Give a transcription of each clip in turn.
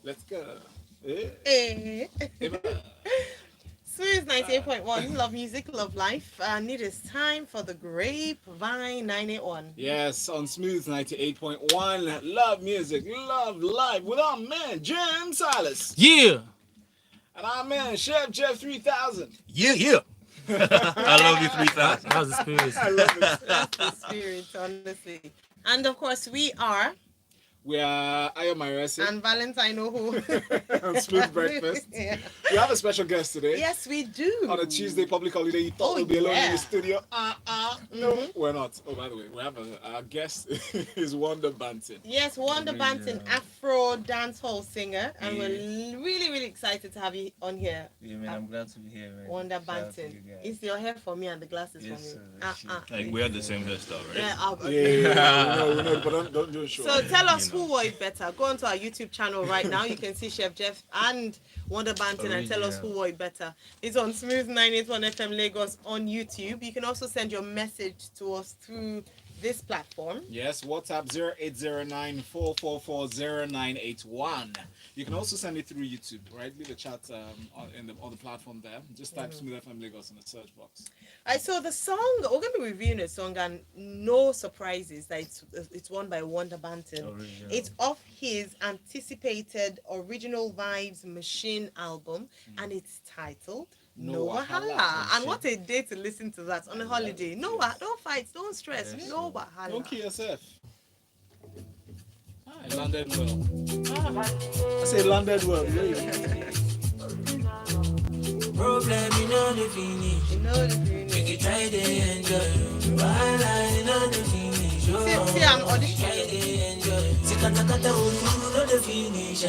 Let's go. Eh? Eh. Eva. Smooth 98.1, love music, love life, and it is time for the Grapevine 981. Yes, on Smooth 98.1. Love music, love life with our man, Jim Silas. Yeah. And our man, Chef Jeff 3000. Yeah, yeah. I love you That, 3,000. that was the spirit. I love it. That's the spirit, honestly. And of course, we are, We are Ayo Mairesi and Valentino who. on Smooth Breakfast. Yeah. We have a special guest today. Yes, we do. On a Tuesday public holiday, you thought Oh, we'd be alone in yeah. the studio. No, we're not. Oh, by the way, we have our guest is Wonder Banton. Yes, Wonder Yeah. Banton, Afro dancehall singer, and Yeah. we're really, really excited to have you on here. Yeah, man, I'm glad to be here, man. Wonder Shout out to Banton. you guys. It's your hair for me and the glasses Yes, for me. sir. Like, we have the same hairstyle, right? Yeah, We know, but don't show. So tell us You know. who wore it better. Go onto our YouTube channel right now. You can see Chef Jeff and Wonder Banton and tell us who wore it better. It's on Smooth 981 FM Lagos on YouTube. You can also send your message to us through this platform. Yes, WhatsApp 0809-444-0981. You can also send it through YouTube, right? Leave a chat on the platform there. Just type Smooth FM Lagos in the search box. I saw the song. We're going to be reviewing a song, and no surprises that it's won by Wonder Banton. Original. It's off his anticipated Original Vibes Machine album, and it's titled No Wahala. And what a day to listen to that on a holiday. Don't fight, don't stress. Yes. No Wahala. Don't kill yourself. It landed well. I say landed well. Problem in on the finish. You know the feeling. Make it try to enjoy. While I know the finish. See, I'm Try auditioning. to enjoy. Sikata know the finish.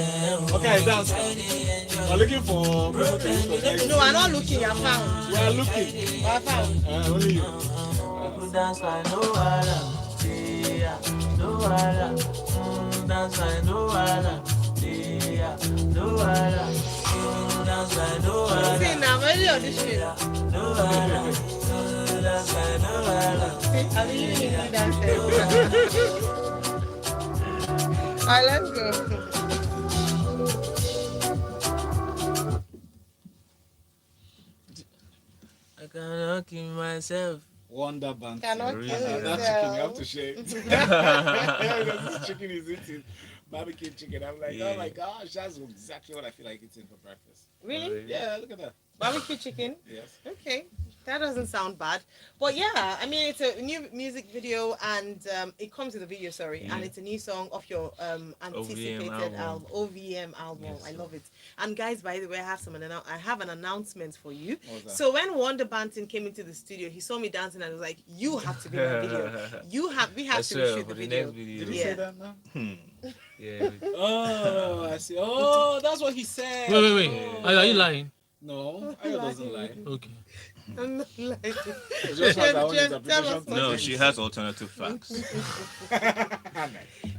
Okay, dance. Try to enjoy. We're looking for people to use for next. No, I'm not looking. I found. We're looking. I found. Only you. People dance like no wahala. Yeah, no wahala. Dance like no wahala. Yeah, no wahala. Dance like no wahala. See, now I'm already auditioning. No wahala. Dance like no wahala. I'm really easy dancing. Alright, let's go. I cannot keep myself. Wonder Banton. Cannot Really? kill That chicken, you have yourself. to share it. This chicken is eating barbecue chicken. I'm like, oh my gosh, that's exactly what I feel like eating for breakfast. Really? Yeah, look at that. Barbecue chicken? Yes. Okay, that doesn't sound bad. But yeah, I mean, it's a new music video, and it comes with a video, sorry, and it's a new song off your anticipated album. OVM album. Yes, I sir. love it. And guys, by the way, I have an announcement for you. What was that? So when Wonder Banton came into the studio, he saw me dancing and was like, "You have to be in my video. We have I to swear, shoot for the the video." next video. Did he Yeah. say that now? Yeah. Oh, I see. Oh, that's what he said. Wait. Oh. Are you lying? No, I doesn't lie. Okay. I'm not lying. It's just like our own Jeff, interpretation tell us to what No, you she think. has alternative facts.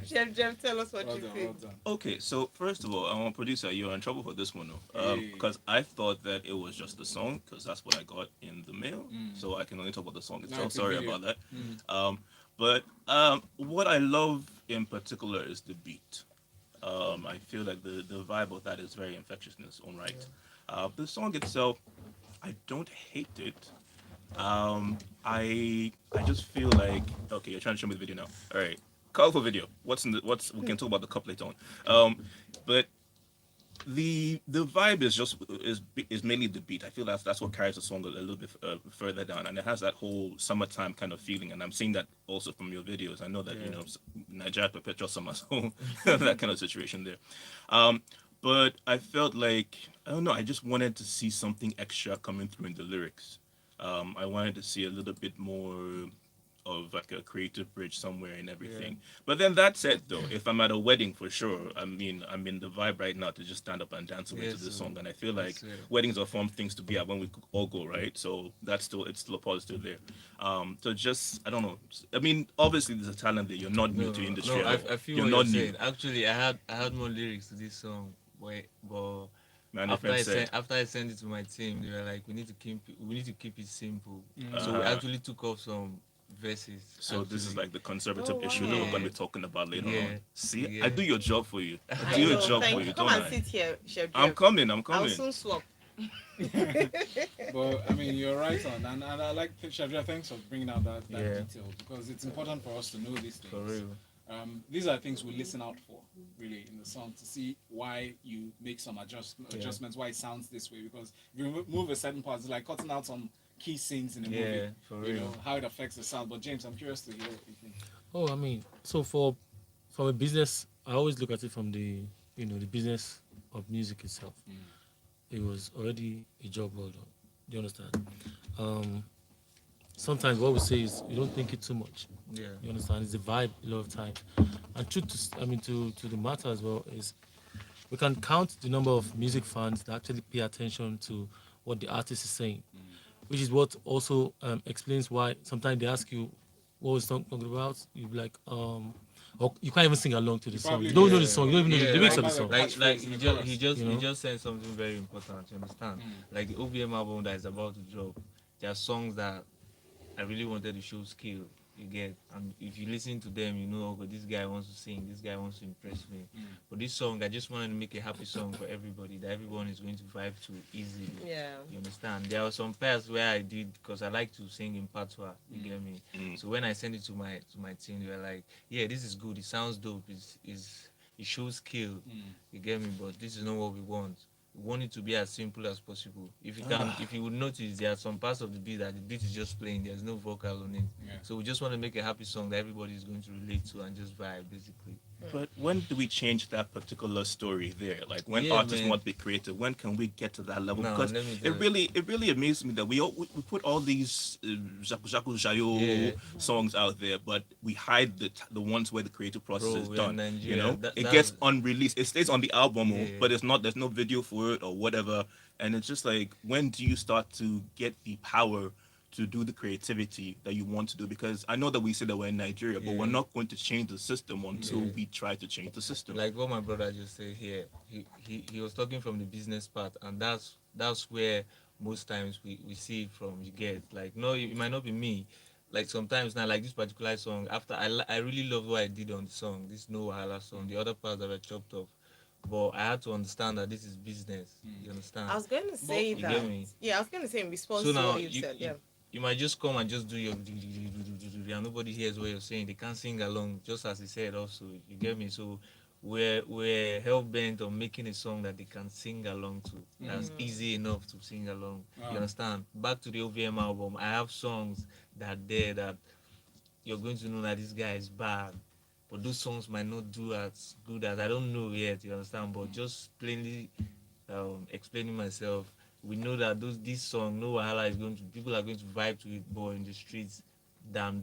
Jeff, tell us what Well you done, think. well done. Okay, so first of all, I'm a producer. You're in trouble for this one, Hey. because I thought that it was just the song, because that's what I got in the mail. So I can only talk about the song No, itself. it's a Sorry video. about that. But what I love in particular is the beat. I feel like the vibe of that is very infectious in its own right. The song itself, I don't hate it. I just feel like, okay, you're trying to show me the video now. All right, colorful video. We can talk about the couplet on. But the vibe is mainly the beat. I feel that's what carries the song a little bit further down, and it has that whole summertime kind of feeling. And I'm seeing that also from your videos. I know that Nigeria perpetual summer, so that kind of situation there. But I felt like, I don't know, I just wanted to see something extra coming through in the lyrics. I wanted to see a little bit more of like a creative bridge somewhere and everything. But then that said, though, if I'm at a wedding for sure, I mean, I'm in the vibe right now to just stand up and dance away to this song. And I feel like weddings are fun things to be at when we all go, right? So it's still a positive there. So just, I don't know. I mean, obviously there's a talent there. You're not new to industry. No, I feel you're what not you're new. saying. Actually, I had more lyrics to this song, but Man, after I sent it to my team, they were like, we need to keep it simple. So we actually took off some verses. So this is actually. like the conservative Oh, issue that we're wow. going to be talking about later Yeah. on. See, Yeah. I do your job for you. I I do your know. job Thank for you. you, Come don't and I? sit here, Chef I'm Jeff. coming. I'm I'll coming. soon swap. But I mean, you're right on, and I like Shadra. Thanks for bringing out that Yeah. detail because it's important for us to know these things. For real. These are things we listen out for, really, in the song to see why you make some adjustments, why it sounds this way. Because if you remove a certain part, it's like cutting out some key scenes in a movie. Yeah, for You real. know how it affects the sound. But James, I'm curious to hear what you think. Oh, I mean, so from a business, I always look at it from the the business of music itself. It was already a job well done. Do you understand? Um, Sometimes what we say is you don't think it too much. Yeah. You understand? It's a vibe a lot of times. And truth to the matter as well is we can count the number of music fans that actually pay attention to what the artist is saying, which is what also explains why sometimes they ask you what was the song talking about. You be like, or you can't even sing along to the song. probably You don't know do. the song. You don't even know the Yeah, lyrics like- of the song. Like Catchphrase in he the just chorus. You know? he just said something very important. You understand? Like the OVM album that is about to drop, there are songs that I really wanted to show skill. You get, and if you listen to them, you know, okay, this guy wants to sing, this guy wants to impress me. But this song, I just wanted to make a happy song for everybody that everyone is going to vibe to easily. Yeah. You understand? There are some parts where I did because I like to sing in patois. You get me? So when I sent it to my team, they were like, "Yeah, this is good. It sounds dope. It shows skill. You get me? But this is not what we want. We want it to be as simple as possible. If you would notice, there are some parts of the beat that the beat is just playing. There's no vocal on it. Yeah. So we just want to make a happy song that everybody is going to relate to and just vibe, basically. But when do we change that particular story there? Like when Yeah, artists man. want to be creative, when can we get to that level? No, Because let me tell it really amazes me that we put all these Jaco Jayo Yeah. songs out there, but we hide the ones where the creative process Bro, is we're done. in You Nigeria. know, That- it that's- gets unreleased. It stays on the album, Yeah. but there's no video for it or whatever. And it's just like, when do you start to get the power to do the creativity that you want to do? Because I know that we say that we're in Nigeria, but we're Yeah. not going to change the system until Yeah. we try to change the system. Like what my brother just said here, he was talking from the business part, and that's where most times we see it from. You get, like, no, it might not be me. Like sometimes now, like this particular song, after I really love what I did on the song, this No Wahala song, the other parts that were chopped off, but I had to understand that this is business. You understand? I was going to say You that. get me? Yeah, I was going to say in response So to now what you said. Yeah. you might just come and just do your and nobody hears what you're saying. They can't sing along, just as he said. Also, you get me? So we're hell bent on making a song that they can sing along to. That's easy enough to sing along. Wow. You understand? Back to the OVM album, I have songs that you're going to know that this guy is bad. But those songs might not do as good as, I don't know yet, you understand? But just plainly explaining myself, we know that this song, No Wahala, people are going to vibe to it more in the streets than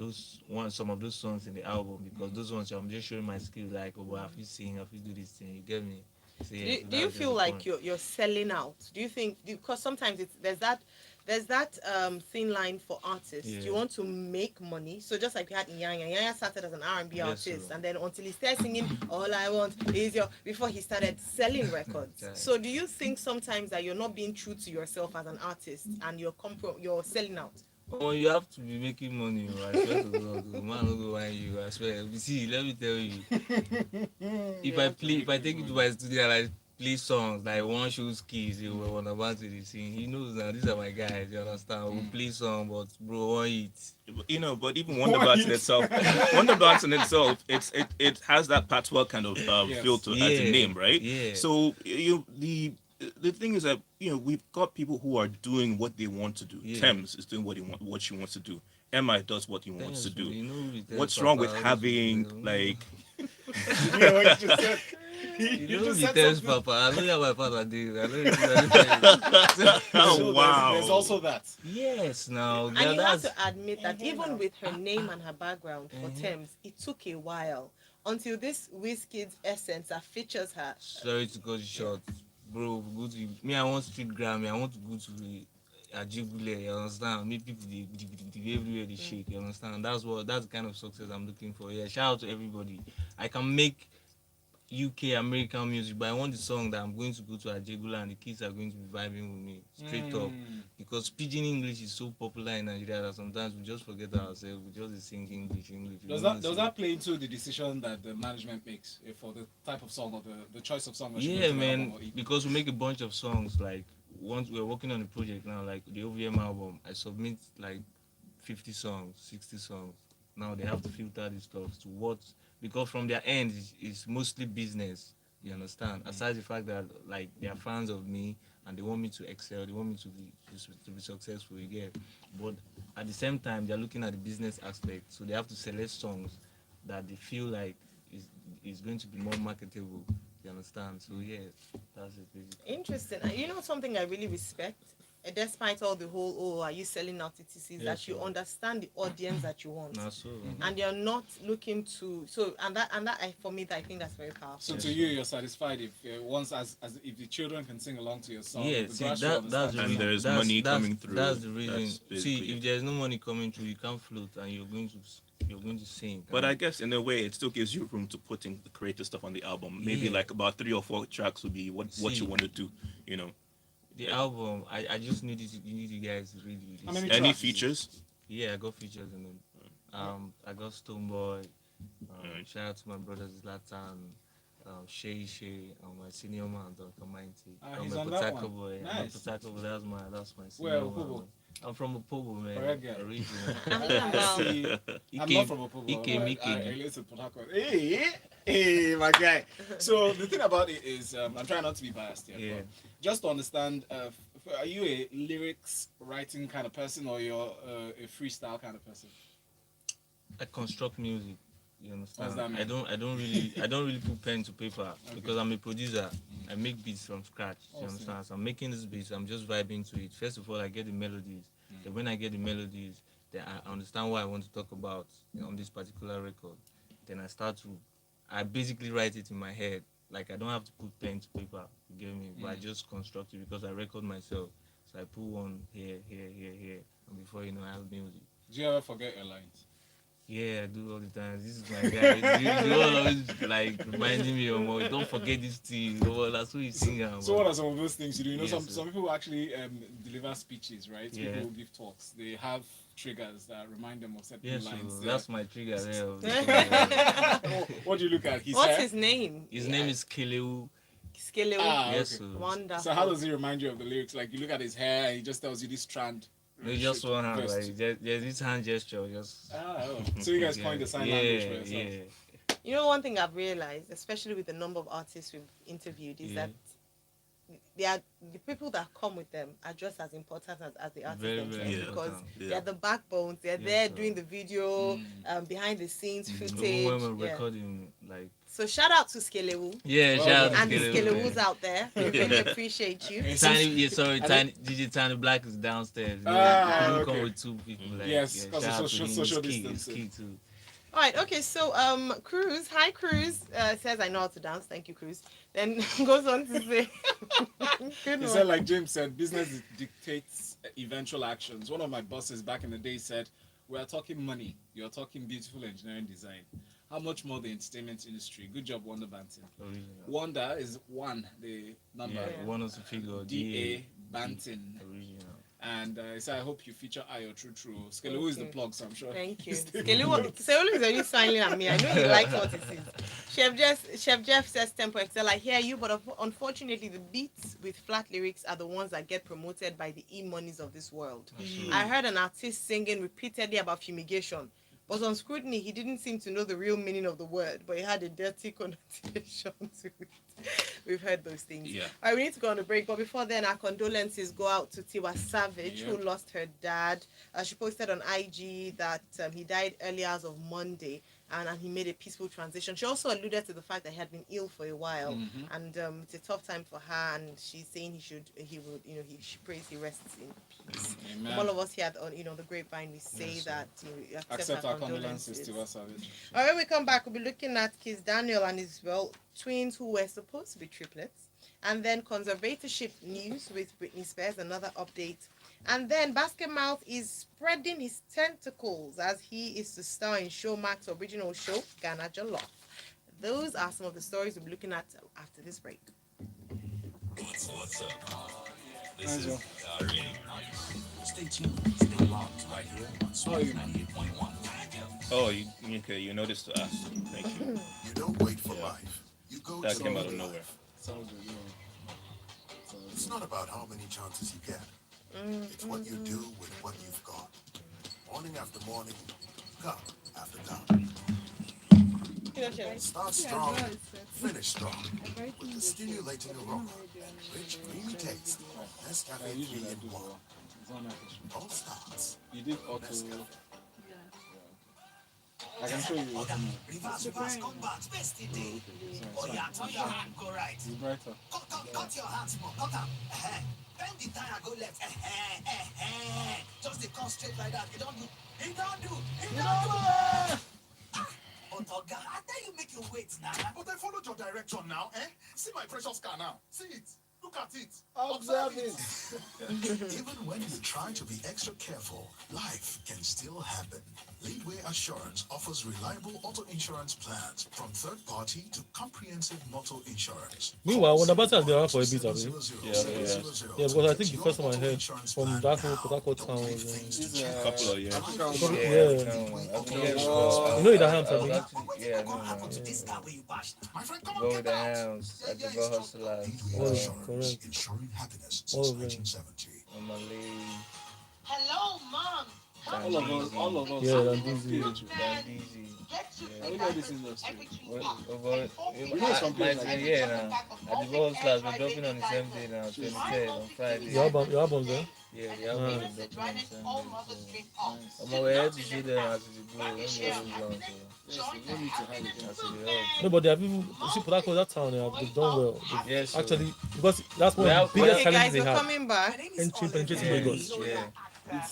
some of those songs in the album, because those ones I'm just showing my skills, like, oh, well, if you sing, if you do this thing, you get me? So, yeah, so Do you that's just feel the like point. you're selling out? Do you think, because sometimes there's that thin line for artists. Yeah. You want to make money, so just like we had Nyanya. Nyanya started as an R&B Yes, artist, sir. and then until he started singing "All I Want Is Your," before he started selling records. Right. So do you think sometimes that you're not being true to yourself as an artist and you're selling out? Oh, you have to be making money. I swear to God, the man will go whine you. I swear. You see, let me tell you. If I take you to my studio and I play songs like One Shoes Keys, you will want about to sing. He knows now. These are my guys. You understand? We'll play song, but bro, one hit. You know, but even Wonder Banton itself, Wonder Banton itself, it has that patois kind of Yes. feel to it as a Yeah. name, right? Yeah. So the thing is that we've got people who are doing what they want to do. Yeah. Thames is doing what she wants to do. Emma does what he wants to do. You know, What's wrong with having like? You know what you just said? You know, just the said tells something. Papa. I know how my father did. I know. Oh So wow! There's also that. Yes, now. And Yeah, you have that's to admit that even with her name and her background for Thames, it took a while until this Wizkid's essence that features her. sorry to cut you short, bro. Go to me. I want street Grammy. I want to go to the Ajibule. You understand? Make people they everywhere they shake. You understand? That's the kind of success I'm looking for. Yeah. Shout out to everybody. I can make UK American music, but I want the song that I'm going to go to Ajegula and the kids are going to be vibing with me straight up. Because pidgin English is so popular in Nigeria that sometimes we just forget ourselves. We just sing English. Does that play into the decision that the management makes for the type of song or the choice of song? That should go Yeah, to the album man. or EP? Because we make a bunch of songs. Like once we're working on a project now, like the OVM album, I submit like 50 songs, 60 songs. Now they have to filter these stuff to what, because from their end it's mostly business. You understand? Aside the fact that like they are fans of me and they want me to excel, they want me to be successful. You get, but at the same time they're looking at the business aspect, so they have to select songs that they feel like is going to be more marketable. You understand? So yeah, that's it basically. Interesting. And you know something I really respect? Despite all the whole, oh, are you selling out TTCs, that you understand the audience that you want. Nah, so And you're not looking to, for me, I think that's very powerful. So to you, you're satisfied if once as if the children can sing along to your song. yeah, the see, grassroots that's understand the your And reason. song. there's That's- money that's- coming through. That's the reason. That's See, basically if there's no money coming through, you can't float, and you're going to sing. But I guess in a way, it still gives you room to put in the creative stuff on the album. Maybe Yeah. like about 3 or 4 tracks would be what See. you want to do. You know, The album, I just need you guys to read How many any tracks? features? Yeah, I got features in it. I got Stoneboy. Shout out to my brothers Zlatan, Shay, my senior man, Dr. Mighty. He's my on that Potaka one. boy. Nice. Potaka boy, that's my Where, senior Opobo? man. I'm from Opobo, man. Correct guy. Original. I'm not from Opobo. He came. I live in Port Harcourt. Hey, my guy. So the thing about it is, I'm trying not to be biased here. Yeah. But just to understand, are you a lyrics writing kind of person or you're a freestyle kind of person? I construct music. You understand? What's that mean? I don't really put pen to paper because I'm a producer. I make beats from scratch. You Awesome. understand? So I'm making these beats. I'm just vibing to it. First of all, I get the melodies. Then when I get the melodies, then I understand what I want to talk about on this particular record. Then I basically write it in my head. Like I don't have to put pen to paper. You get me? But I just construct it because I record myself. So I put one here, and before you know, I have music. Do you ever forget your lines? Yeah, I do all the time. This is my guy. you all always like reminding me of more. Don't forget this thing. Oh, that's what you sing. So what are some of those things you do? You know, Yes, some people actually deliver speeches, right? Yeah. People give talks. They have triggers that remind them of certain Yes, lines. so that's my trigger there. What do you look at? What's his name? His name is Keleu. Skelewu. Yes, okay. so Wonderful. So how does he remind you of the lyrics? Like you look at his hair and he just tells you this strand. no, just one hand. First. Like there's this hand gesture. Just So you guys coined the sign language for yourself. yeah. You know, one thing I've realized, especially with the number of artists we've interviewed, is that the people that come with them are just as important as the artists Very, themselves, very because important. Yeah. they're the backbones. They're Yes, there sir. doing the video, behind the scenes Even footage. when we're Yeah. recording, like So shout out to Skelewu yeah, Well shout out done. to and the Keleu, Skelewus man. out there. We really appreciate you. Tiny DJ Tiny Black is downstairs. Ah, You okay. come with 2 people. Like, Yes, 'cause shout of out to him. social It's key, distancing. It's key too. All right, okay, so Cruz, hi Cruz, says I know how to dance. Thank you, Cruz. Then goes on to say, good He one. said, like James said, business dictates eventual actions. One of my bosses back in the day said, we are talking money. You're talking beautiful engineering design. How much more the entertainment industry? Good job, Wonder Banton. Original. Wonder is one, the number. Yeah, one of the figure D.A. Banton. Original. And he said, I hope you feature Ayo True. Skelewu is the Okay. plug, so I'm sure. Thank you. he's taking Skelewu is only smiling at me. I know he likes what he sees. Chef Jeff says Tempo Excel. I hear you, but unfortunately, the beats with flat lyrics are the ones that get promoted by the e-monies of this world. I heard an artist singing repeatedly about fumigation, but on scrutiny, he didn't seem to know the real meaning of the word, but it had a dirty connotation to it. We've heard those things. Yeah. All right, we need to go on a break, but before then, our condolences go out to Tiwa Savage, who Yeah. lost her dad. She posted on IG that he died early hours of Monday, and he made a peaceful transition. She also alluded to the fact that he had been ill for a while, and it's a tough time for her. And she's saying she prays he rests in peace. Amen. From all of us here on the grapevine, we say Yes, that we Accept our condolences to us, Savage. All right, when we come back, we'll be looking at Kiss Daniel and his twins who were supposed to be triplets, and then conservatorship news with Britney Spears, another update, and then Basketmouth is spreading his tentacles as he is to star in Showmax original show Ghana Jollof. Those are some of the stories we'll be looking at after this break. What's up? This Nice is one. Dari. Stay tuned, stay locked right here on How are you? 98.1. Oh, okay, you noticed to ask. Thank you. You don't wait for life. You go That to came out live of nowhere. life. Sounds good. It's not about how many chances you get. It's what you do with what you've got. Morning after morning, cup after cup. Start strong, finish strong. With the stimulating aroma and rich, creamy taste. Nescafe 3 Usually I in do 1. well. It's not nice. All starts. You did auto. Nescafe. I can show you. Reverse combat, best it day. Oh yeah, turn your hand, go right. It's brighter. Cut your hand small, cut am. Bend the tire, go left. Just dey come straight like that. You don't do. But Oga, I tell you make you wait now. But I followed your direction now, eh? See my precious car now. See it. Look at it. Observe it. Even when you try to be extra careful, life can still happen. Leadway Assurance offers reliable auto insurance plans from third party to comprehensive motor insurance. Meanwhile, when the Banton has been around for a bit, have you? Yeah. Yeah, because I think the first time I heard from that whole Port Harcourt town was, It's A couple of years. you know it at Hams, have you? Yeah, what happened to this guy where you bashed? My friend, come Go on, with get the out. hounds. I can go hustlers. Oh, Insurance, correct. ensuring happiness All since of them. 1970. On my leg. Hello, mom. All of us. Yeah, I'm busy. I'm busy. I don't know this industry. Over. You know some place like Yeah, now. At the hustlers, we're dropping on the same day now. 23rd on Friday. Your album there? Yeah, the album is dropping on the same day. So. I'm over to shoot them as we go. When we go long, Yes, we need to have it. so that's the help. No, but they have even, you see, Port Harcourt, that town, they've done well. Yes, so- Actually, because that's one We of have- the biggest Okay, guys, challenges they we're have. coming back. Entry penetrating Yeah, Lagos. yeah.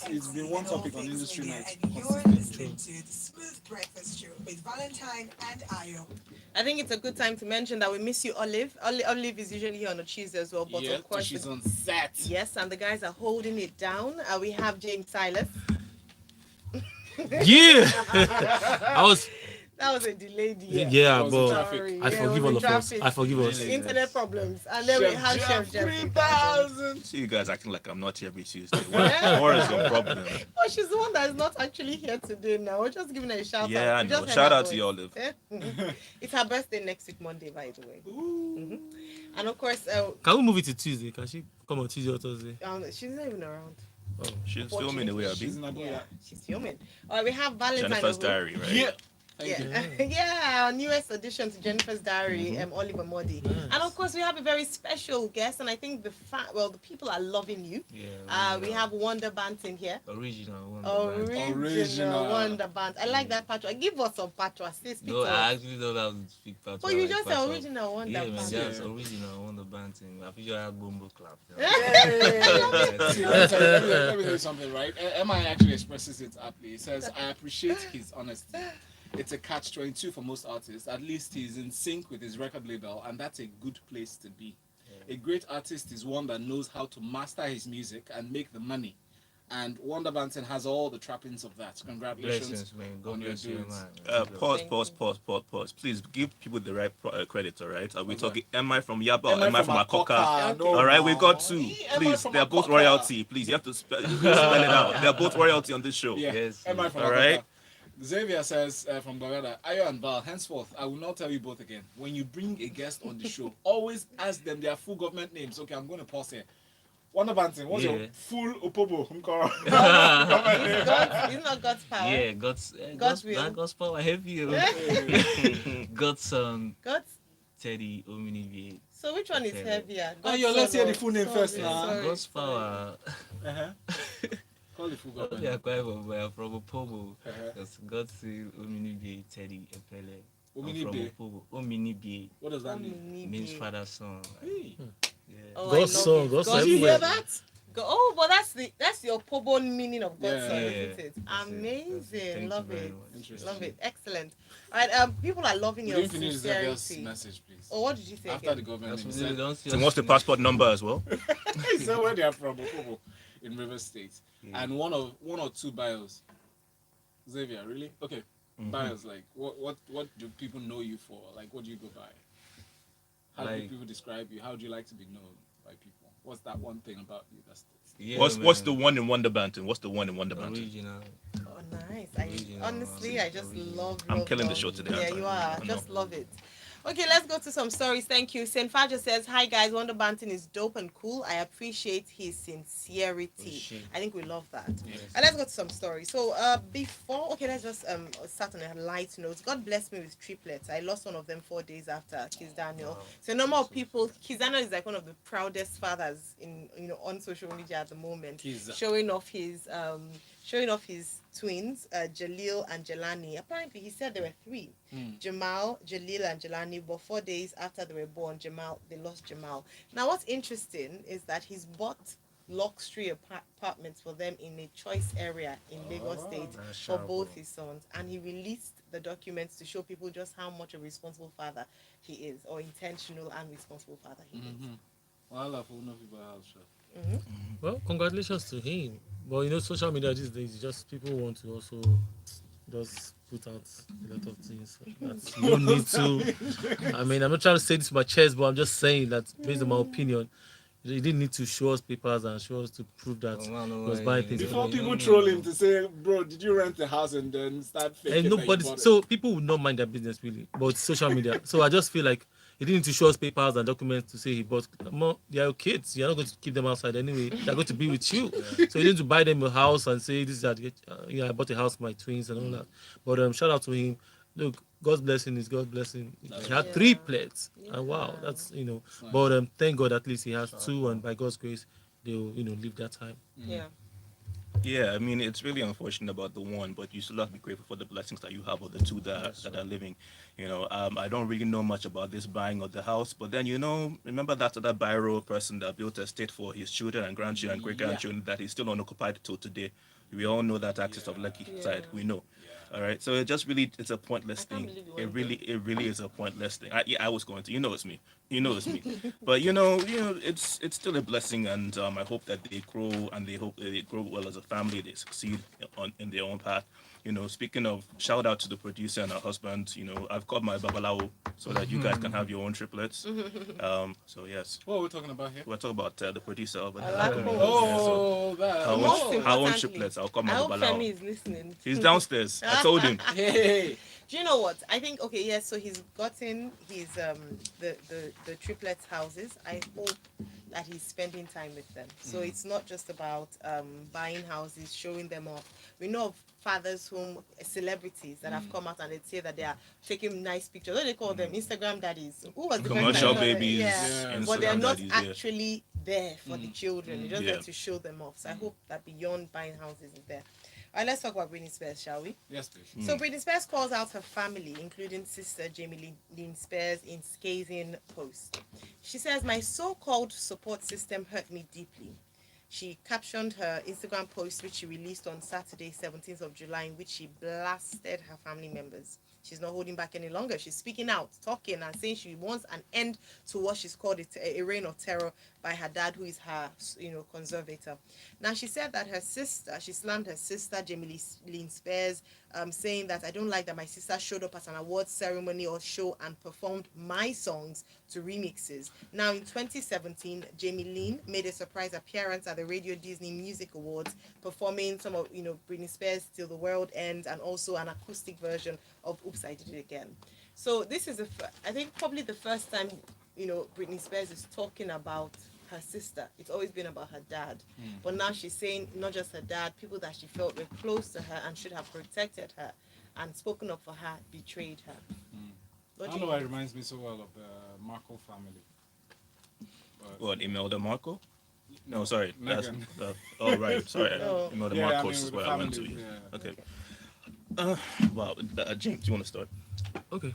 It's been one topic on industry night. And you're listening to the Smooth Breakfast Show with Valentine and Ayo. I think it's a good time to mention that we miss you, Olive. Olive is usually here on a Tuesday as well, but Yeah, of course, she's on set. yes, and the guys are holding it down. We have James Silas. Yeah! I was, That was a delayed year. yeah, was but traffic. Sorry. I Yeah, forgive we're all in of us. traffic. I forgive us. Really? Internet problems, and then we have Chef Jeff. 3,000. See you guys acting like I'm not here every Tuesday. What is your problem? Oh, she's the one that is not actually here today now. We're just giving her a shout Yeah, I out. We know. just heard Shout her out to voice. you, Olive. Eh? It's her birthday next week, Monday, by the way. And of course, Can we move it to Tuesday? Can she come on Tuesday or Thursday? she's not even around. She's filming the way I've She's been. in Abuja. Yeah, she's filming. All right, we have Valentine. Jennifer's Ohu. Diary, right? Yeah. Thank Yeah, you. yeah, our newest addition to Jennifer's Diary, Oliver Modi. Nice. And of course, we have a very special guest, and I think the people are loving you. Yeah. We have Wonder Banton here. Original one. Original Wonder Band. I like that patois. Give us some patois. Say, speak No, to I us. actually don't have to speak part. But you just say original Wonder Yeah, man, Band. just original Wonder Banton. I feel you have Bumbo clap. See, let me tell you something, right? MI actually expresses it aptly. He says, I appreciate his honesty. It's a catch-22 for most artists. At least he's in sync with his record label, and that's a good place to be. A great artist is one that knows how to master his music and make the money. And Wonder Banton has all the trappings of that. Congratulations. Blessings, man. on God your bless you, doings. man. Pause. Please give people the right credit, all right? Are we talking MI from Yaba or Am MI from Akoka? No, All right, we got no. two. MI Please, from they're both Akoka. royalty. Please, you have to spell it out. They're both royalty on this show. Yeah. Yes, MI from all Akoka. right. Xavier says from Bagada, Ayo and Val, henceforth, I will not tell you both again. When you bring a guest on the show, always ask them their full government names. Okay, I'm going to pause here. Wonder Banton, what's your Yeah. full Opobo? It's not God's power. Yeah, God's will. God's power heavy. God's son, God's. Teddy Omnivie. So which one is Okay. heavier? Ayo, let's hear the full name first now. Sorry, God's sorry. power. Uh-huh. Call the full They are government. quite from Opobo. Uh-huh. That's God's son, Omnivie, Teddy Epele. I'm from Omnibie. Opobo. Omnibie What does that mean? means father's son. Hey. Yeah. Oh, God's I love son, it. God's God, son you hear everywhere. that? Oh, but that's your Pobo meaning of God's Yeah. son, Yeah. isn't it? That's it. Amazing, Thank love you very it, much. Interesting. love it, excellent. All right, people are loving We your didn't finish Xavier's sincerity. message, please. Oh, what did you say? After the again? government That's name, what he they said, don't see. So what's the passport number as well? he said where they are from, Opobo, in River State. Yeah. And one or two bios. Xavier, really? Okay. Bios, like what do people know you for? Like, what do you go by? How do Like, people describe you? How do you like to be known by people? What's that one thing about you that's yeah, What's the man. one in Wonder Banton? What's the one in Wonder Banton? Original. Oh, nice. Original, Honestly, I just original. love. Killing the love. show today, Yeah, aren't I? you are. I know. Just love it. Okay, let's go to some stories. Thank you. Saint Faja says, "Hi guys, Wonder Banton is dope and cool. I appreciate his sincerity. shit. I think we love that." Yes. And let's go to some stories. So, before, okay, let's just start on a light note. God bless me with triplets. I lost one of them 4 days after Kiss Daniel. Wow. So, a number of people. Kiss Daniel is like one of the proudest fathers in on social media at the moment, Kiza. showing off his twins, Jalil and Jelani. Apparently, he said there were three: Jamal, Jalil, and Jelani. But 4 days after they were born, they lost Jamal. Now, what's interesting is that he's bought luxury apartments for them in a choice area in Lagos State That's for sharp, both bro. his sons, and he released the documents to show people just how much a responsible father he is, or intentional and responsible father he is. Well, for no people house, sure. Well, congratulations to him. But social media these days, just people want to also just put out a lot of things. That's no need to. I mean, I'm not trying to say this to my chest, but I'm just saying that based on my opinion, he didn't need to show us papers and show us to prove that Oh, man, he was buying things. Before You people don't troll know. him to say, bro, did you rent the house and then start faking And that you nobody, bought it? so people would not mind their business really, but it's social media. So I just feel like he didn't need to show us papers and documents to say he bought. More, they are your kids. You're not going to keep them outside anyway. They're going to be with you. So you need to buy them a house and say this is that. I bought a house for my twins and all that. But shout out to him. Look, God's blessing is God's blessing. He had 3 plates, and wow, that's But thank God at least he has 2, and by God's grace they'll live that time. Yeah. Yeah, I mean, it's really unfortunate about the one, but you still have to be grateful for the blessings that you have of the two that are living. I don't really know much about this buying of the house, but then, remember that other Biro person that built a estate for his children and grandchildren and great grandchildren that is still unoccupied till today. We all know that axis of Lucky side. We know. All right, so it's a pointless thing. It really is a pointless thing. I was going to, it's me, but it's still a blessing, and I hope that they grow, and they hope that they grow well as a family. They succeed in their own path. Speaking of, shout out to the producer and her husband. I've called my babalao so that you guys can have your own triplets. So yes, What are we talking about here? we're talking about the producer of I like documentary. Oh, So that. her Most own importantly, triplets. I'll call my I hope Femi babalao. is listening. He's downstairs. I told him. Hey. Do you know what? I think yes. So he's gotten his the triplets houses. I hope that he's spending time with them. So it's not just about buying houses, showing them off. We know of fathers celebrities that have come out and they say that they are taking nice pictures. What do they call them? Instagram daddies. Who was the person Commercial that- babies. Yeah. Yeah. But they're Instagram not daddies, yeah. actually there for the children. They're just Yeah. there to show them off. So I hope that beyond buying houses is there. All right, let's talk about Britney Spears, shall we? Yes, please. So Britney Spears calls out her family, including sister Jamie Lynn Spears, in scathing post. She says, "My so-called support system hurt me deeply." She captioned her Instagram post, which she released on Saturday, 17th of July, in which she blasted her family members. She's not holding back any longer. She's speaking out, talking, and saying she wants an end to what she's called a reign of terror by her dad, who is her, conservator. Now, she said that she slammed her sister, Jamie Lynn Spears, saying that, "I don't like that my sister showed up at an awards ceremony or show and performed my songs to remixes." Now, in 2017, Jamie Lynn made a surprise appearance at the Radio Disney Music Awards, performing some of, Britney Spears' "Till the World Ends" and also an acoustic version of "Oops, I Did It Again." So this is, I think, probably the first time, Britney Spears is talking about her sister. It's always been about her dad. But now she's saying not just her dad, people that she felt were close to her and should have protected her and spoken up for her, betrayed her. I don't know why it reminds me so well of the Marco family. But What, Imelda Marco? No, sorry. That's, Megan. right. Sorry. No. Imelda Yeah, I Marcos mean, is with what the I went to. families, Yeah. yeah. Okay. Wow. James, do you want to start? Okay.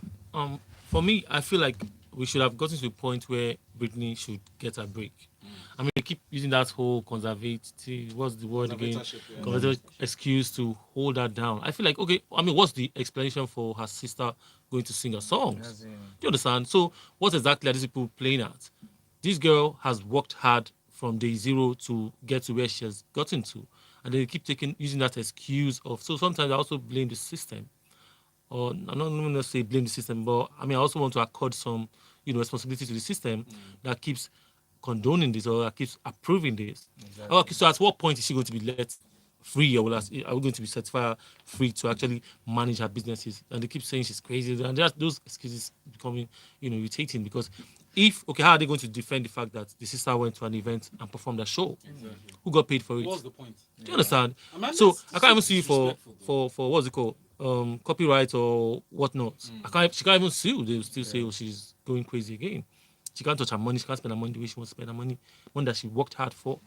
For me, I feel like we should have gotten to a point where Britney should get a break. I mean, they keep using that whole conservative, what's the word again? Conservatorship, yeah. Conservative excuse to hold her down. I feel like, okay, I mean, what's the explanation for her sister going to sing her songs? That's it. Do you understand? So, what exactly are these people playing at? This girl has worked hard from day zero to get to where she has gotten to. And they keep using that excuse of, so sometimes I also blame the system. or I'm not going to say blame the system, but I mean, I also want to accord some, responsibility to the system that keeps condoning this or that keeps approving this. Exactly. Okay, so at what point is she going to be let free, or are we going to be certified free to actually manage her businesses? And they keep saying she's crazy, and just those excuses becoming, irritating, because if, okay, how are they going to defend the fact that the sister went to an event and performed a show? Exactly. Who got paid for it? What's the point? Do you understand? Man, So that's I can't even so sue you for disrespectful, for what's it called, copyright or whatnot. She can't even sue. They will still say, oh, she's going crazy again. She can't touch her money. She can't spend her money the way she wants to spend her money that she worked hard for.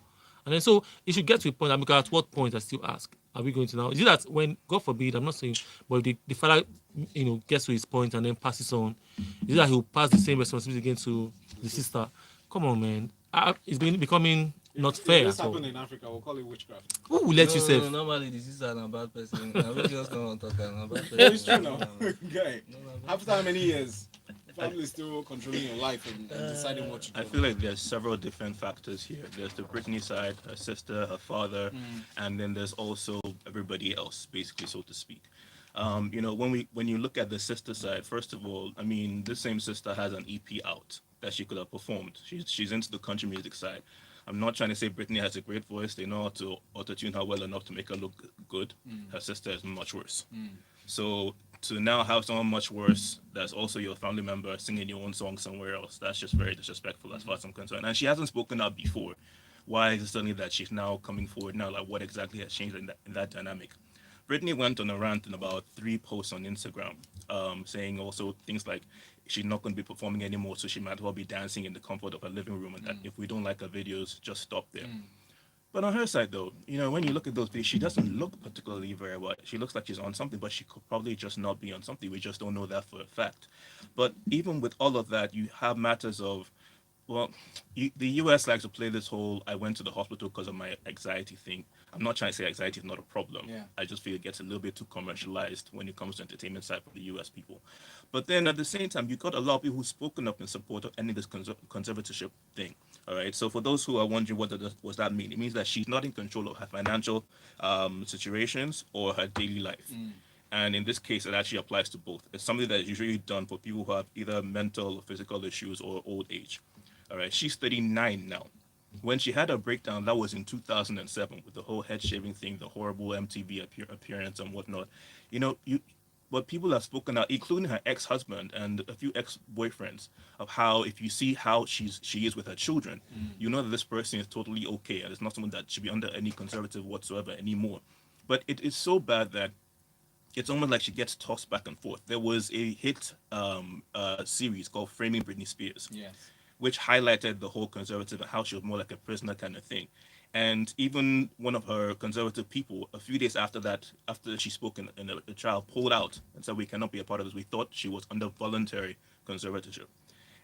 And then so it should get to a point. And because at what point, I still ask, are we going to now? Is it that when, God forbid, I'm not saying, but the father, gets to his point and then passes on, is it that he'll pass the same responsibility again to the sister? Come on, man. It's been becoming not fair If this at all. happened in Africa, we'll call it witchcraft. Who will let you No, save? normally this is an bad person. I will just don't talk about person. Yeah, it's true now. Guy, No, after how many years, family is still controlling your life and deciding what you do. I feel like there's several different factors here. There's the Britney side, her sister, her father, and then there's also everybody else, basically, so to speak. When you look at the sister side, first of all, I mean, this same sister has an EP out that she could have performed. She's into the country music side. I'm not trying to say Britney has a great voice. They know how to auto-tune her well enough to make her look good. Her sister is much worse. So to now have someone much worse that's also your family member singing your own song somewhere else, that's just very disrespectful as far as I'm concerned. And she hasn't spoken out before. Why is it suddenly that she's now coming forward now? Like, what exactly has changed in that dynamic? Britney went on a rant in about 3 posts on Instagram, saying also things like she's not going to be performing anymore, so she might as well be dancing in the comfort of her living room, and that if we don't like her videos, just stop there. But on her side, though, when you look at those videos, she doesn't look particularly very well. She looks like she's on something, but she could probably just not be on something. We just don't know that for a fact. But even with all of that, you have matters of, well, the US likes to play this whole I went to the hospital because of my anxiety thing. I'm not trying to say anxiety is not a problem. Yeah. I just feel it gets a little bit too commercialized when it comes to entertainment side for the US people. But then at the same time, you got a lot of people who've spoken up in support of ending this conservatorship thing. All right. So for those who are wondering what does that mean, it means that she's not in control of her financial situations or her daily life. And in this case, it actually applies to both. It's something that is usually done for people who have either mental or physical issues or old age. All right, she's 39 now. When she had her breakdown, that was in 2007 with the whole head shaving thing, the horrible MTV appearance and whatnot. But people have spoken out, including her ex-husband and a few ex-boyfriends, of how if you see how she is with her children, you know that this person is totally okay and it's not someone that should be under any conservative whatsoever anymore. But it is so bad that it's almost like she gets tossed back and forth. There was a hit series called Framing Britney Spears. Yes. Which highlighted the whole conservative and how she was more like a prisoner kind of thing. And even one of her conservative people, a few days after that, after she spoke in a trial, pulled out and said, we cannot be a part of this. We thought she was under voluntary conservatorship.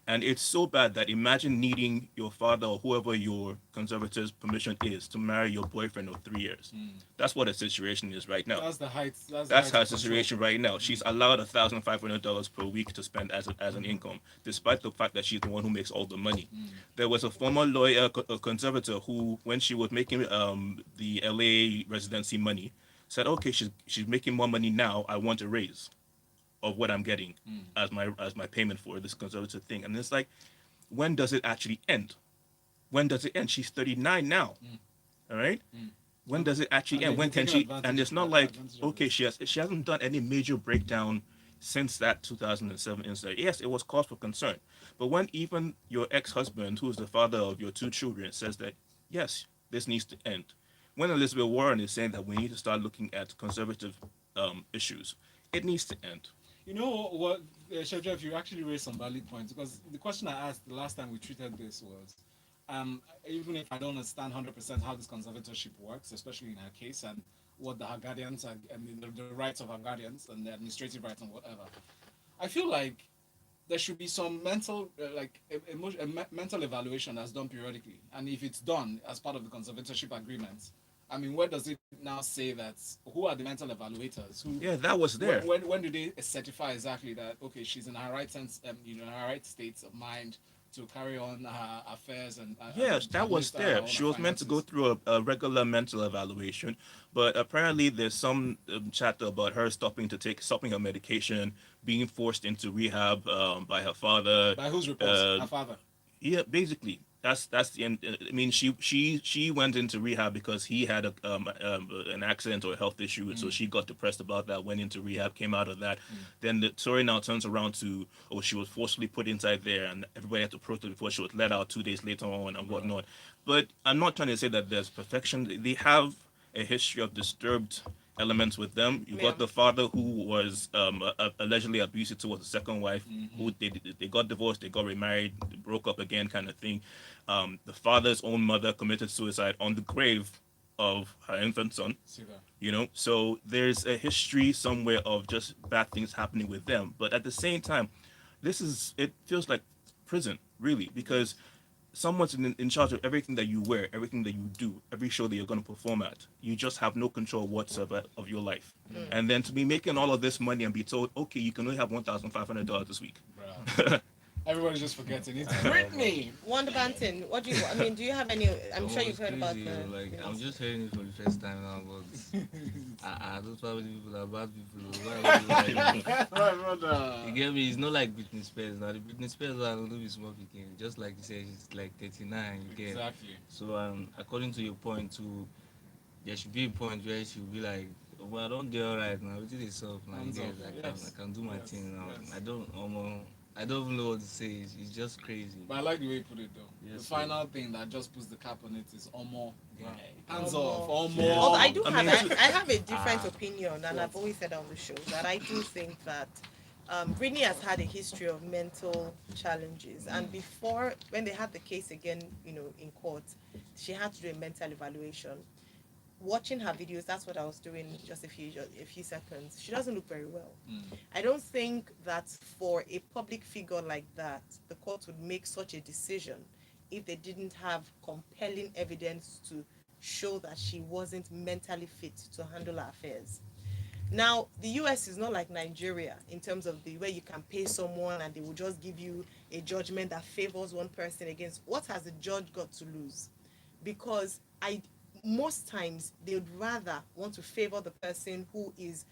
And it's so bad that imagine needing your father or whoever your conservative's permission is to marry your boyfriend of 3 years. That's what the situation is right now. That's the height. That's her situation right now. She's allowed $1,500 per week to spend as an income, despite the fact that she's the one who makes all the money. There was a former lawyer, a conservator, who, when she was making the LA residency money, said, "Okay, she's making more money now. I want a raise of what I'm getting as my payment for this conservative thing." And it's like, when does it actually end? When does it end? She's 39 now. All right. When does it actually end? When can she? And it's not like, okay, she hasn't done any major breakdown since that 2007 incident. Yes, it was cause for concern. But when even your ex-husband, who is the father of your 2 children, says that, yes, this needs to end. When Elizabeth Warren is saying that we need to start looking at conservative issues, it needs to end. You know what, Chef Jeff, you actually raised some valid points, because the question I asked the last time we treated this was, even if I don't understand 100% how this conservatorship works, especially in her case, and what her guardians are, the rights of her guardians and the administrative rights and whatever, I feel like there should be some mental, mental evaluation that's done periodically. And if it's done as part of the conservatorship agreement, I mean, where does it now say that? Who are the mental evaluators? Yeah, that was there. When do they certify exactly that, okay, she's in her right sense, in her right states of mind to carry on her affairs and Yes, that was administer her there. own She was meant to go finances. through a regular mental evaluation, but apparently there's some chatter about her stopping her medication, being forced into rehab by her father. By whose reports? Uh, Her father. yeah, basically, that's the end. I mean, she went into rehab because he had an accident or a health issue, and so she got depressed about that. Went into rehab, came out of that. Then the story now turns around to, oh, she was forcibly put inside there, and everybody had to protest before she was let out 2 days later on and whatnot. But I'm not trying to say that there's perfection. They have a history of disturbed elements with them. You Yeah. got the father who was allegedly abusive towards the second wife, who they got divorced, they got remarried, they broke up again, kind of thing. The father's own mother committed suicide on the grave of her infant son. See that. You know, so there's a history somewhere of just bad things happening with them. But at the same time, it feels like prison, really, because someone's in charge of everything that you wear, everything that you do, every show that you're going to perform at. You just have no control whatsoever of your life. And then to be making all of this money and be told, okay, you can only have $1,500 this week. Bruh. Everybody's just forgetting. It's Britney. Wonder Banton, what do you? I mean, do you have any? I'm sure Oh, you've it's heard about crazy, the. like yes. I'm just hearing it for the first time now, but those family people are bad people. Why would you like that? Right, brother. You get me? It's not like Britney Spears. Now the Britney Spears one will be small picking. Just like you said, she's like 39. You get. Exactly. So according to your point too, there should be a point where she will be like, well, I don't get alright now. It is soft now. You Hands get. off. Yes. I can do my Yes. thing now. Yes. I don't even know what to say. It's just crazy. But I like the way you put it though. Yes, The sir. final thing that just puts the cap on it is Omo. Yeah. Hands Omo. off. Omo. Yeah. Although I do I have, mean, I have a different opinion, and What? I've always said on the show that I do think that Britney has had a history of mental challenges, and before, when they had the case again, in court, she had to do a mental evaluation. Watching her videos, that's what I was doing just a few seconds. She doesn't look very well. I don't think that for a public figure like that, the court would make such a decision if they didn't have compelling evidence to show that she wasn't mentally fit to handle her affairs. Now, the US is not like Nigeria in terms of the way you can pay someone and they will just give you a judgment that favors one person against. What has the judge got to lose? Because most times they would rather want to favor the person who is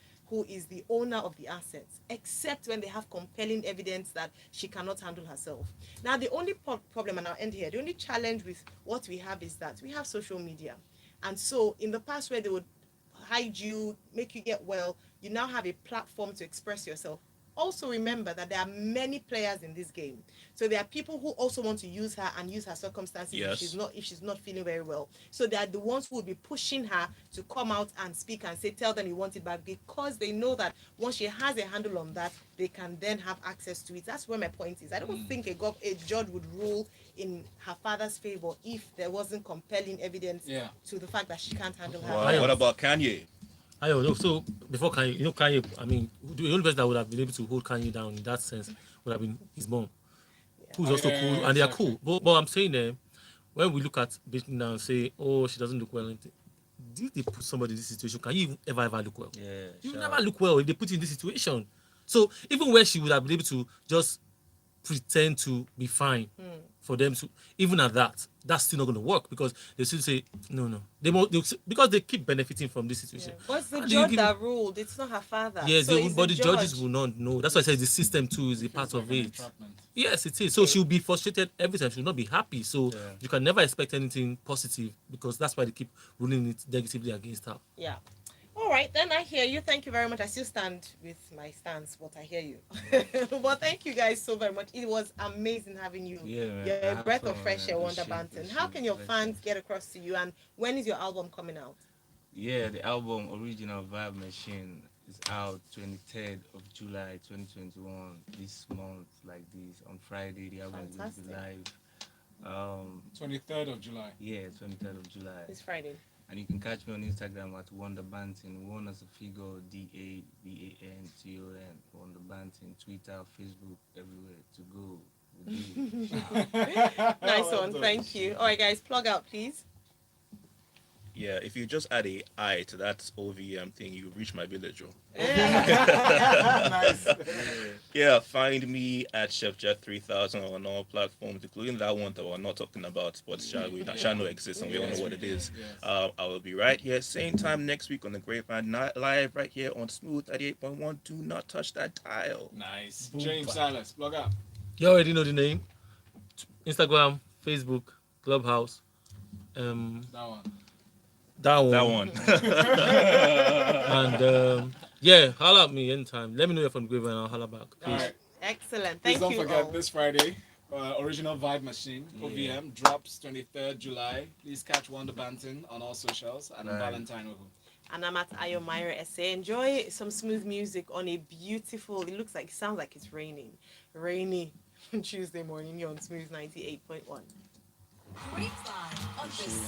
the owner of the assets, except when they have compelling evidence that she cannot handle herself. Now, the only problem, and I'll end here, the only challenge with what we have is that we have social media. And so in the past where they would hide you, make you get well, you now have a platform to express yourself. Also remember that there are many players in this game. So there are people who also want to use her and use her circumstances Yes. if she's not feeling very well. So they are the ones who will be pushing her to come out and speak and say, tell them you want it back, because they know that once she has a handle on that, they can then have access to it. That's where my point is. I don't think a judge would rule in her father's favor if there wasn't compelling evidence to the fact that she can't handle her. Wow. What about Kanye? So before Kanye, Kanye, I mean, the only person that would have been able to hold Kanye down in that sense would have been his mom, who's also cool, and they are cool. But I'm saying, when we look at Britney now and say, oh, she doesn't look well, did they put somebody in this situation? Can you ever look well? Yeah. You sure. never look well if they put you in this situation. So even when she would have been able to just pretend to be fine for them to, even at that, that's still not going to work, because they still say no. Because they keep benefiting from this situation. But it's the And judge you that ruled. It's not her father. Yes, so it's but the judges judge. will not know. That's why I said the system too is a part like of an it. entrapment. Yes, it is. So she'll be frustrated every time. She'll not be happy. So you can never expect anything positive, because that's why they keep ruling it negatively against her. Yeah. All right, then I hear you. Thank you very much. I still stand with my stance, but I hear you. Well, thank you guys so very much. It was amazing having you. Yeah, man. You're a Have breath fun, of fresh man. air, Wonder Appreciate Banton. How can your fans get across to you, and when is your album coming out? Yeah, the album Original Vibe Machine is out 23rd of July 2021, this month, like this, on Friday. The album will be live. 23rd of July. Yeah, 23rd of July. This Friday. And you can catch me on Instagram at Wonder Banton, one as a figure, DABANTON, Wonder Banton, Twitter, Facebook, everywhere to go. Nice one. Thank you. All right, guys, plug out, please. Yeah, if you just add a I to that OVM thing, you reach my village. Oh. Nice. Yeah, find me at Chef Jet 3000 on all platforms, including that one that we're not talking about, but shall know exists and we all know what it is. Yes. I will be right here, same time next week on the Grapevine Night Live, right here on Smooth 88.1. Do not touch that dial. Nice. Boom. James Silas, plug up. You already know the name. Instagram, Facebook, Clubhouse. That one. That one. That one. And yeah, holla at me anytime. Let me know you're from Grapevine and I'll holla back. All Peace. right. Excellent. Please Thank don't you forget all. this Friday, Original Vibe Machine, OVM, drops 23rd July. Please catch Wonder Banton on all socials and Right. Valentine Ovu. And I'm at Ayo Myra SA. Enjoy some smooth music on a beautiful, it sounds like it's raining. Rainy Tuesday morning. You're on Smooth 98.1. Grapevine on the